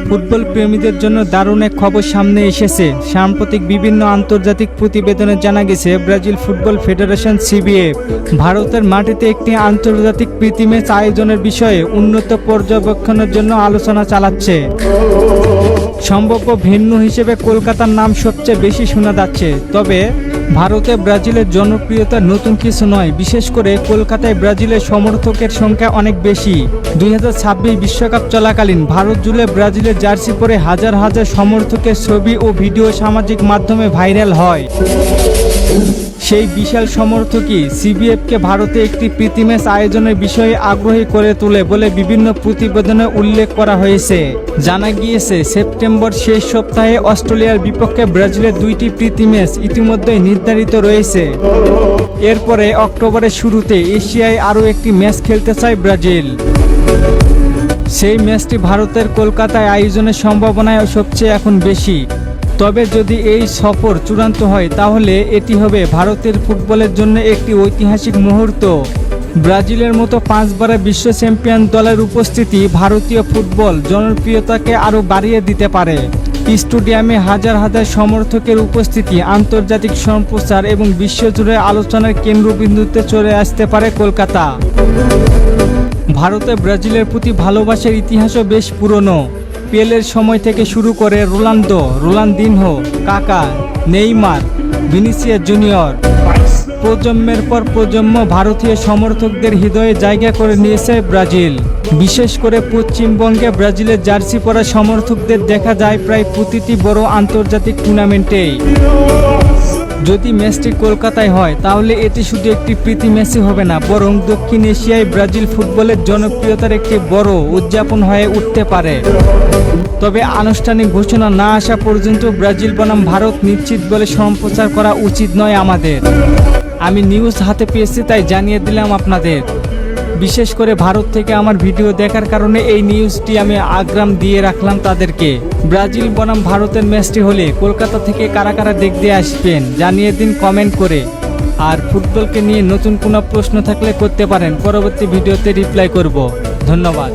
Football প্রেমীদের জন্য দারুণ এক খবর সামনে এসেছে। সাম্প্রতিক বিভিন্ন আন্তর্জাতিক প্রতিবেদনে জানা গেছে ব্রাজিল ফুটবল ফেডারেশন সিবিএফ ভারতের মাটিতে একটি আন্তর্জাতিক প্রীতি ম্যাচ আয়োজনের বিষয়ে উন্নত পর্যবেক্ষণের জন্য আলোচনা চালাচ্ছে। সম্ভাব্য ভেন্যু হিসেবে কলকাতার নাম সবচেয়ে বেশি শোনা যাচ্ছে। তবে ভারতে ব্রাজিলের জনপ্রিয়তা নতুন কিছু নয়, বিশেষ করে কলকাতায় ব্রাজিলের সমর্থকের সংখ্যা অনেক বেশি। 2026 বিশ্বকাপ চলাকালীন ভারত জুড়ে ব্রাজিলের জার্সি পরে হাজার হাজার সমর্থকের ছবি ও ভিডিও সামাজিক মাধ্যমে ভাইরাল হয়। সেই বিশাল সমর্থকই সিবিএফকে ভারতে একটি প্রীতি ম্যাচ আয়োজনের বিষয়ে আগ্রহী করে তোলে বলে বিভিন্ন প্রতিবেদনে উল্লেখ করা হয়েছে। জানা গিয়েছে, সেপ্টেম্বর শেষ সপ্তাহে অস্ট্রেলিয়ার বিপক্ষে ব্রাজিলের 2টি প্রীতি ম্যাচ ইতিমধ্যেই নির্ধারিত রয়েছে। এরপরে অক্টোবরের শুরুতে এশিয়ায় আরও একটি ম্যাচ খেলতে চায় ব্রাজিল। সেই ম্যাচটি ভারতের কলকাতায় আয়োজনের সম্ভাবনায় সবচেয়ে এখন বেশি। তবে যদি এই সফর চূড়ান্ত হয় তাহলে এটি হবে ভারতের ফুটবলের জন্য একটি ঐতিহাসিক মুহূর্ত। ব্রাজিলের মতো 5 বারের বিশ্ব চ্যাম্পিয়ন দলের উপস্থিতি ভারতীয় ফুটবল জনপ্রিয়তাকে আরও বাড়িয়ে দিতে পারে। স্টেডিয়ামে হাজার হাজার সমর্থকের উপস্থিতি আন্তর্জাতিক সম্প্রচার এবং বিশ্বজুড়ে আলোচনার কেন্দ্রবিন্দুতে চলে আসতে পারে কলকাতা। ভারতে ব্রাজিলের প্রতি ভালোবাসার ইতিহাসও বেশ পুরনো। পেলের সময় থেকে শুরু করে রোনালদিনহো, কাকা, নেইমার, ভিনিসিয়াস জুনিয়র, প্রজন্মের পর প্রজন্ম ভারতীয় সমর্থকদের হৃদয়ে জায়গা করে নিয়েছে ব্রাজিল। বিশেষ করে পশ্চিমবঙ্গে ব্রাজিলের জার্সি পরা সমর্থকদের দেখা যায় প্রায় প্রতিটি বড় আন্তর্জাতিক টুর্নামেন্টেই। যদি ম্যাচটি কলকাতায় হয় তাহলে এটি শুধু একটি প্রীতি ম্যাচই হবে না, বরং দক্ষিণ এশিয়ায় ব্রাজিল ফুটবলের জনপ্রিয়তার একটি বড় উদযাপন হয়ে উঠতে পারে। তবে আনুষ্ঠানিক ঘোষণা না আসা পর্যন্ত ব্রাজিল বনাম ভারত নিশ্চিত বলে সম্প্রচার করা উচিত নয় আমাদের। আমি নিউজ হাতে পেয়েছি তাই জানিয়ে দিলাম আপনাদের। বিশেষ করে ভারত থেকে আমার ভিডিও দেখার কারণে এই নিউজটি আমি আগ্রাম দিয়ে রাখলাম তাদেরকে। ব্রাজিল বনাম ভারতের ম্যাচটি হলে কলকাতা থেকে কারা কারা দেখতে আসবেন জানিয়ে দিন কমেন্ট করে। আর ফুটবলকে নিয়ে নতুন কোনো প্রশ্ন থাকলে করতে পারেন, পরবর্তী ভিডিওতে রিপ্লাই করব। ধন্যবাদ।